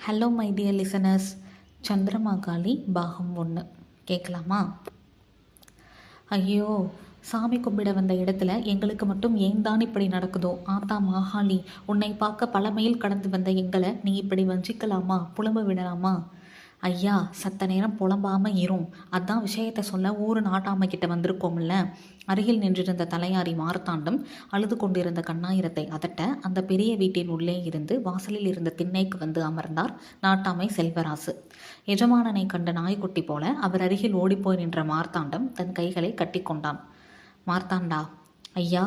Hello my dear listeners, சந்திரமாகாளி பாகம் 1 கேட்கலாமா? ஐயோ, சாமி கும்பிட வந்த இடத்துல எங்களுக்கு மட்டும் ஏன் தான் இப்படி நடக்குதோ? ஆத்தா மாகாளி, உன்னை பார்க்க பல மைல் கடந்து வந்த எங்களை நீ இப்படி வஞ்சிக்கலாமா? புலம்ப விடலாமா? ஐயா, சத்த நேரம் புலம்பாம இரும். அதான் விஷயத்தை சொல்ல ஊர் நாட்டாம கிட்ட வந்திருக்கோம்ல. அருகில் நின்றிருந்த தலையாரி மார்த்தாண்டம் அழுது கொண்டிருந்த கண்ணாயிரத்தை அதட்ட அந்த பெரிய வீட்டின் உள்ளே இருந்து வாசலில் இருந்த திண்ணைக்கு வந்து அமர்ந்தார் நாட்டாமை செல்வராசு. எஜமானனை கண்ட நாய்க்குட்டி போல அவர் அருகில் ஓடிப்போய் நின்ற மார்த்தாண்டம் தன் கைகளை கட்டி கொண்டான். மார்த்தாண்டா, ஐயா,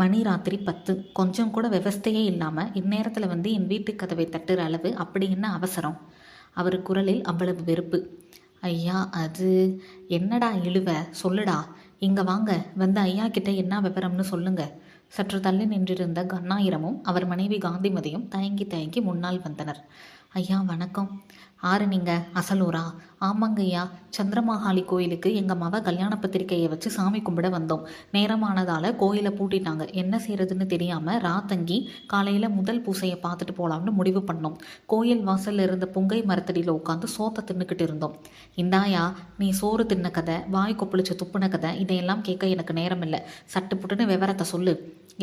மணி ராத்திரி 10, கொஞ்சம் கூட விவஸ்தையே இல்லாமல் இந்நேரத்தில் வந்து என் வீட்டு கதவை தட்டுற அளவு அப்படி என்ன அவசரம்? அவர் குரலில் அவ்வளவு வெறுப்பு. ஐயா, அது என்னடா இழுவ, சொல்லுடா. இங்கே வாங்க, வந்து ஐயா கிட்ட என்ன விவரம்னு சொல்லுங்க. சற்று தள்ளி நின்றிருந்த கண்ணாயிரமும் அவர் மனைவி காந்திமதியும் தயங்கி தயங்கி முன்னால் வந்தனர். ஐயா வணக்கம். ஆறு நீங்கள்? அசலூரா? ஆமாங்க ஐயா, சந்திரமாகாளி கோயிலுக்கு எங்கள் மவ கல்யாண பத்திரிக்கையை வச்சு சாமி கும்பிட வந்தோம். நேரமானதால் கோயிலை பூட்டிட்டாங்க. என்ன செய்கிறதுன்னு தெரியாமல் ராத்தங்கி காலையில் முதல் பூசையை பார்த்துட்டு போகலாம்னு முடிவு பண்ணோம். கோயில் வாசலில் இருந்த புங்கை மரத்தடியில் உட்காந்து சோத்தை தின்னுக்கிட்டு இருந்தோம். இந்தாயா, நீ சோறு தின்ன கதை, வாய் கொப்பளிச்ச துப்புன கதை, இதையெல்லாம் கேட்க எனக்கு நேரம் இல்லை. சட்டு புட்டுன்னு விவரத்தை சொல்லு,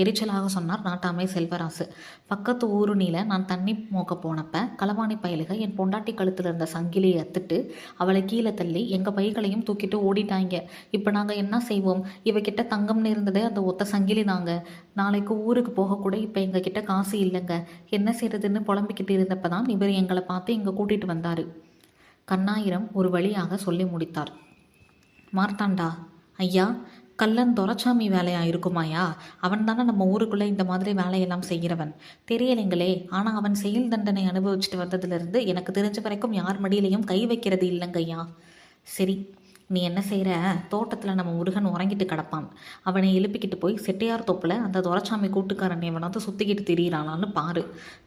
எரிச்சலாக சொன்னார் நாட்டாமை செல்வராசு. பக்கத்து ஊருணியில் நான் தண்ணி மோக்க போனப்ப களவாணி பயலுக என் பொண்டாட்டி கழுத்தில் இருந்த சங்கிலியை அத்துட்டு அவளை கீழே தள்ளி எங்கள் பைகளையும் தூக்கிட்டு ஓடிட்டாங்க. இப்போ நாங்கள் என்ன செய்வோம்? இவகிட்ட தங்கம்னு இருந்ததே அந்த ஒத்த சங்கிலி தாங்க. நாளைக்கு ஊருக்கு போகக்கூட இப்போ எங்ககிட்ட காசு இல்லைங்க. என்ன செய்யறதுன்னு புலம்பிக்கிட்டு இருந்தப்ப தான் இவர் எங்களை பார்த்து இங்கே கூட்டிகிட்டு வந்தார். கண்ணாயிரம் ஒரு வழியாக சொல்லி முடித்தார். மார்த்தாண்டா, ஐயா, கல்லன் துரைச்சாமி வேலையா இருக்குமாயா? அவன் தானே நம்ம ஊருக்குள்ளே இந்த மாதிரி வேலையெல்லாம் செய்கிறவன். தெரியலைங்களே. ஆனால் அவன் செயல் தண்டனை அனுபவிச்சுட்டு வந்ததுலேருந்து எனக்கு தெரிஞ்ச வரைக்கும் யார் மடியிலையும் கை வைக்கிறது இல்லைங்கய்யா. சரி, நீ என்ன செய்கிற? தோட்டத்தில் நம்ம முருகன் உறங்கிட்டு கிடப்பான். அவனை எழுப்பிக்கிட்டு போய் செட்டையார் தோப்பில் அந்த துரைச்சாமி கூட்டுக்காரன் இவனாவது சுற்றிக்கிட்டு திரியிறானான்னு பாரு.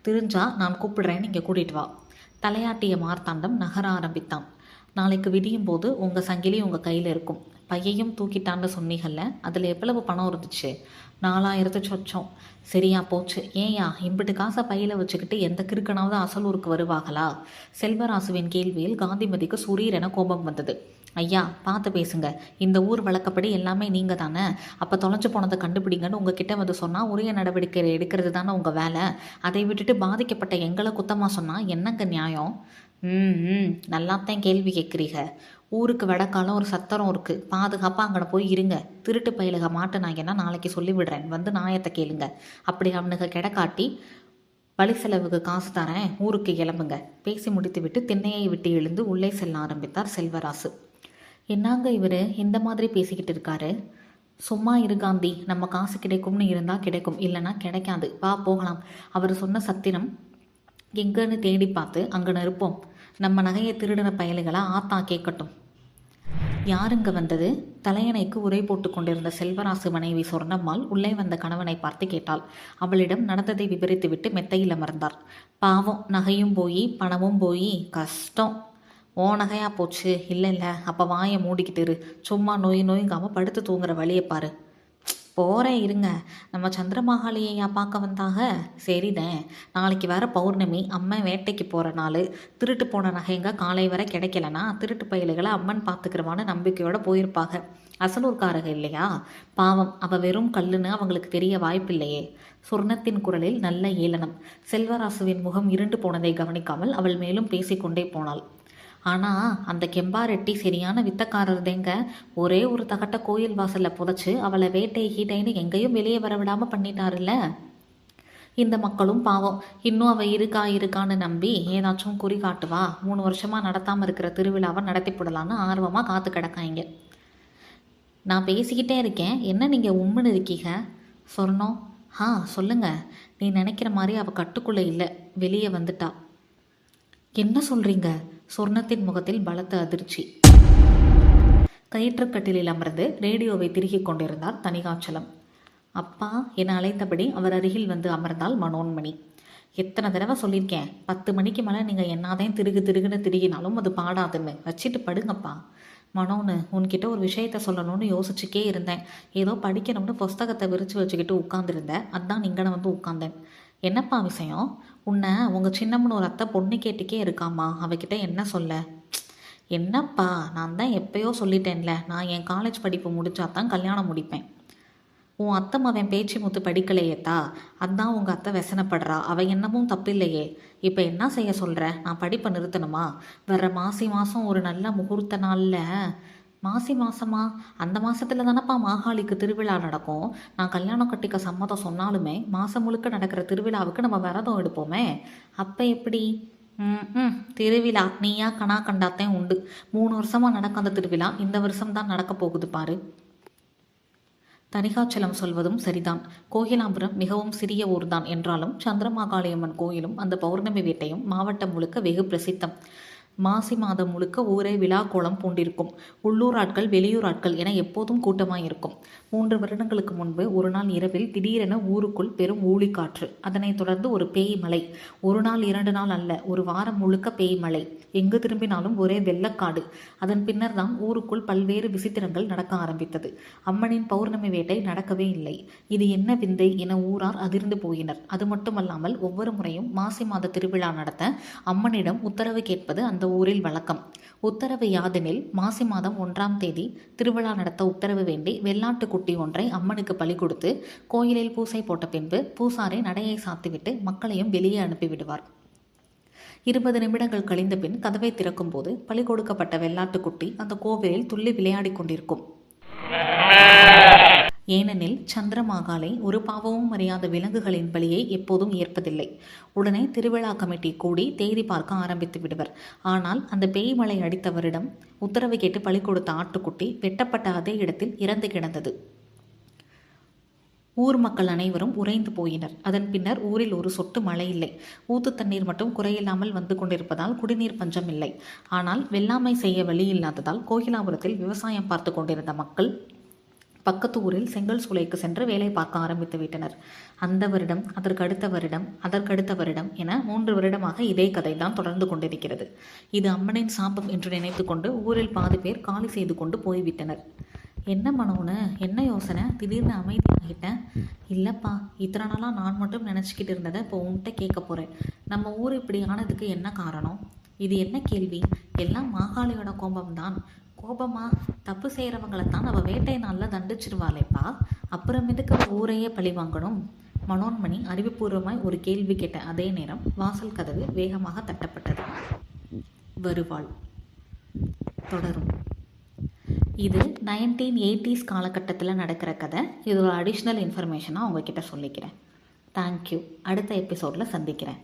தெரிஞ்சா நான் கூப்பிடுறேன், நீங்கள் கூட்டிகிட்டு வா. தலையாட்டிய மார்த்தாண்டம் நகர ஆரம்பித்தான். நாளைக்கு விடியும் போது உங்கள் சங்கிலி உங்கள் கையில் இருக்கும். பையையும் தூக்கிட்டான்னு சொன்னீங்கல்ல, அதில் எவ்வளவு பணம் இருந்துச்சு? 4000 சொச்சம். சரியா போச்சு. ஏயா, இம்பிட்டு காசை பையில் வச்சுக்கிட்டு எந்த கிறுக்கனாவது அசலூருக்கு வருவாங்களா? செல்வராசுவின் கேள்வியில் காந்திமதிக்கு சுரீரென கோபம் வந்தது. ஐயா, பார்த்து பேசுங்க. இந்த ஊர் வழக்கப்படி எல்லாமே நீங்கள் தானே. அப்போ தொலைஞ்சு போனதை கண்டுபிடிங்கன்னு உங்ககிட்ட வந்து சொன்னால் உரிய நடவடிக்கை எடுக்கிறது தானே உங்கள் வேலை. அதை விட்டுட்டு பாதிக்கப்பட்ட எங்களை குத்தமாக சொன்னால் என்னங்க நியாயம்? நல்லாத்தான் கேள்வி கேட்குறீங்க. ஊருக்கு வடக்காலம் ஒரு சத்திரம் இருக்குது. பாதுகாப்பாக அங்கே போய் இருங்க. திருட்டு பயிலுக மாட்டினாங்கன்னா நாளைக்கு சொல்லிவிடுறேன், வந்து நாயத்தை கேளுங்க. அப்படி அவனுக்கு கிடக்காட்டி வழி செலவுக்கு காசு தரேன், ஊருக்கு கிளம்புங்க. பேசி முடித்து விட்டு திண்ணையை விட்டு எழுந்து உள்ளே செல்ல ஆரம்பித்தார் செல்வராசு. என்னங்க இவர் இந்த மாதிரி பேசிக்கிட்டு இருக்காரு? சும்மா இரு காந்தி, நம்ம காசு கிடைக்கும்னு இருந்தால் கிடைக்கும், இல்லைன்னா கிடைக்காது. வா போகலாம். அவர் சொன்ன சத்திரம் எங்கன்னு தேடி பார்த்து அங்கே இருப்போம். நம்ம நகையை திருடின பயலுகளை ஆத்தா கேட்கட்டும். யாருங்க வந்தது? தலையணைக்கு உரை போட்டு கொண்டிருந்த செல்வராசு மனைவி சொர்ணம்மாள் உள்ளே வந்த கணவனை பார்த்து கேட்டாள். அவளிடம் நடந்ததை விவரித்துவிட்டு மெத்தையில் அமர்ந்தார். பாவம், நகையும் போய் பணமும் போய் கஷ்டம். ஓ நகையா போச்சு? இல்லை இல்லை, அப்போ வாயை மூடிக்கிட்டு இரு. சும்மா நோய்ங்காமல் படுத்து தூங்குற வழியை பாரு. போகிறேன் இருங்க. நம்ம சந்திரமாகாளியையா பார்க்க வந்தாக? சரிதான், நாளைக்கு வேற பௌர்ணமி, அம்மன் வேட்டைக்கு போகிற நாள். திருட்டு போன நகைங்க காலை வரை கிடைக்கலனா திருட்டு பயலுகளை அம்மன் பார்த்துக்கிறவான்னு நம்பிக்கையோடு போயிருப்பாங்க. அசலூர்காரக இல்லையா? பாவம், அவள் வெறும் கல்லுன்னு அவங்களுக்கு தெரிய வாய்ப்பில்லையே. சொர்ணத்தின் குரலில் நல்ல ஏளனம். செல்வராசுவின் முகம் இருண்டு போனதை கவனிக்காமல் அவள் மேலும் பேசிக்கொண்டே போனாள். ஆனால் அந்த கெம்பாரெட்டி சரியான வித்தக்காரர் தேங்க. ஒரே ஒரு தகட்ட கோயில் வாசலில் புதைச்சி அவளை வேட்டை கீட்டைன்னு எங்கேயும் வெளியே வர விடாமல் பண்ணிட்டாருல்ல. இந்த மக்களும் பாவம், இன்னும் அவள் இருக்கான்னு நம்பி ஏதாச்சும் குறி காட்டுவா, 3 வருஷமாக நடத்தாமல் இருக்கிற திருவிழாவை நடத்தி போடலான்னு ஆர்வமாக காத்து கிடக்காங்க. நான் பேசிக்கிட்டே இருக்கேன், என்ன நீங்கள் உம்முன்னு இருக்கீங்க? சொன்னோம். சொல்லுங்கள். நீ நினைக்கிற மாதிரி அவள் கட்டுக்குள்ளே இல்லை, வெளியே வந்துட்டா. என்ன சொல்கிறீங்க? சொர்ணத்தின் முகத்தில் பலத்த அதிர்ச்சி. கயிற்றுக்கட்டிலில் அமர்ந்து ரேடியோவை திருகிக் கொண்டிருந்தார் தனிகாச்சலம். அப்பா என அழைத்தபடி அவர் அருகில் வந்து அமர்ந்தால் மனோன்மணி. எத்தனை தடவை சொல்லியிருக்கேன், 10 மணிக்கு மேலே நீங்கள் என்னதான் திருகுன்னு திரிகினாலும் அது பாடாதுன்னு. வச்சுட்டு படுங்கப்பா. மனோன்னு, உன்கிட்ட ஒரு விஷயத்த சொல்லணும்னு யோசிச்சுக்கே இருந்தேன். ஏதோ படிக்கணும்னு புஸ்தகத்தை விரித்து வச்சுக்கிட்டு உட்காந்துருந்தேன். அதான் நீங்கள் வந்து உட்காந்தேன். என்னப்பா விஷயம்? உன்னை உங்கள் சின்னம்மனு ஒரு அத்தை பொண்ணு கேட்டுக்கே இருக்காம்மா, அவகிட்ட என்ன சொல்ல? என்னப்பா, நான் தான் எப்பயோ சொல்லிட்டேன்ல, நான் என் காலேஜ் படிப்பு முடிச்சா தான் கல்யாணம் முடிப்பேன். உன் அத்தை மகன் பேச்சு முத்து படிக்கலையேத்தா, அதான் உங்கள் அத்தை व्यசனப்படுறா. அவள் என்னமும் தப்பில்லையே. இப்போ என்ன செய்ய சொல்கிற? நான் படிப்பை நிறுத்தணுமா? வர்ற மாசி மாதம் ஒரு நல்ல முகூர்த்த நாளில். மாசி மாதமா? அந்த மாதத்துல தானப்பா மாகாளிக்கு திருவிழா நடக்கும். நான் கல்யாணம் கட்டிக்க சம்மதம் சொன்னாலுமே மாதம் முழுக்க நடக்கிற திருவிழாவுக்கு நம்ம விரதம் எடுப்போமே. அப்போ எப்படி? திருவிழா நீயா கனா கண்டாத்தேன் உண்டு. 3 வருஷமாக நடக்காத திருவிழா இந்த வருஷம்தான் நடக்க போகுது பாரு. தணிகாச்சலம் சொல்வதும் சரிதான். கோகிலாபுரம் மிகவும் சிறிய ஊர்தான் என்றாலும் சந்திரமாகாளியம்மன் கோயிலும் அந்த பௌர்ணமி வேட்டையும் மாவட்டம் முழுக்க வெகு பிரசித்தம். மாசி மாதம் முழுக்க ஊரே விழா கோலம் பூண்டிருக்கும். உள்ளூர் ஆட்கள் வெளியூர் ஆட்கள் என எப்போதும் கூட்டமாயிருக்கும். 3 வருடங்களுக்கு முன்பு ஒரு நாள் இரவில் திடீரென ஊருக்குள் பெரும் ஊழிக்காற்று. அதனைத் தொடர்ந்து ஒரு பேய் மழை. 1 நாள் 2 நாள் அல்ல, ஒரு வாரம் முழுக்க பேய் மழை. எங்கு திரும்பினாலும் ஒரே வெள்ளக்காடு. அதன் பின்னர் தான் ஊருக்குள் பல்வேறு விசித்திரங்கள் நடக்க ஆரம்பித்தது. அம்மனின் பௌர்ணமி வேட்டை நடக்கவே இல்லை. இது என்ன விந்தை என ஊரார் அதிர்ந்து போயினர். அது மட்டுமல்லாமல் ஒவ்வொரு முறையும் மாசி மாத திருவிழா நடத்த அம்மனிடம் உத்தரவு கேட்பது அந்த ஊரில் வழக்கம். உத்தரவு யாதெனில் மாசி மாதம் 1ஆம் தேதி திருவிழா நடத்த உத்தரவு வேண்டி வெள்ளாட்டு குட்டி ஒன்றை அம்மனுக்கு பலி கொடுத்து கோயிலில் பூசை போட்ட பின்பு பூசாரி நடையை சாத்திவிட்டு மக்களையும் வெளியே அனுப்பிவிடுவார். 20 நிமிடங்கள் கழிந்த பின் கதவை திறக்கும் போது பலி கொடுக்கப்பட்ட வெள்ளாட்டுக்குட்டி அந்த கோவிலில் துள்ளி விளையாடி கொண்டிருக்கும். ஏனெனில் சந்திரமாகாளை ஒரு பாவமும் அறியாத விலங்குகளின் பலியை எப்போதும் ஏற்பதில்லை. உடனே திருவிழா கமிட்டி கூடி தேதி பார்க்க ஆரம்பித்து விடுவர். ஆனால் அந்த பேய் மழை அடித்தவரிடம் உத்தரவு கேட்டு பலி கொடுத்த ஆட்டுக்குட்டி வெட்டப்பட்ட அதே இடத்தில் இறந்து கிடந்தது. ஊர் மக்கள் அனைவரும் உறைந்து போயினர். அதன் பின்னர் ஊரில் ஒரு சொட்டு மழை இல்லை. ஊத்து தண்ணீர் மட்டும் குறையில்லாமல் வந்து கொண்டிருப்பதால் குடிநீர் பஞ்சம் இல்லை. ஆனால் வெள்ளாமை செய்ய வழி இல்லாததால் கோகிலாபுரத்தில் விவசாயம் பார்த்து கொண்டிருந்த மக்கள் பக்கத்து ஊரில் செங்கல் சூளைக்கு சென்று வேலை பார்க்க ஆரம்பித்து விட்டனர். அந்த வருடம், அதற்கடுத்த வருடம் என 3 வருடமாக இதே கதை தான் தொடர்ந்து கொண்டிருக்கிறது. இது அம்மனின் சாபம் என்று நினைத்து கொண்டு ஊரில் பாதி பேர் காலி செய்து கொண்டு போய்விட்டனர். என்ன மனோன்னு, என்ன யோசனை? திடீர்னு அமைதியாகிட்டேன். இல்லைப்பா, இத்தனை நாளாக நான் மட்டும் நினச்சிக்கிட்டு இருந்ததை இப்போ உன்கிட்ட கேட்க போகிறேன். நம்ம ஊர் இப்படி ஆனதுக்கு என்ன காரணம்? இது என்ன கேள்வி? எல்லாம் மாகாளியோட கோபம்தான். கோபமா? தப்பு செய்கிறவங்களைத்தான் அவள் வேட்டை நாளில் தண்டிச்சிருவாளேப்பா. அப்புறம் எதுக்கு அவள் ஊரையே பழி வாங்கணும்? மனோன்மணி அறிவுபூர்வமாய் ஒரு கேள்வி கேட்ட அதே நேரம் வாசல் கதவு வேகமாக தட்டப்பட்டது. வருவாள். தொடரும். இது 1980s காலகட்டத்தில் நடக்கிற கதை. இது ஒரு அடிஷ்னல் இன்ஃபர்மேஷனாக உங்ககிட்ட சொல்லிக்கிறேன். தேங்க்யூ. அடுத்த எபிசோடில் சந்திக்கிறேன்.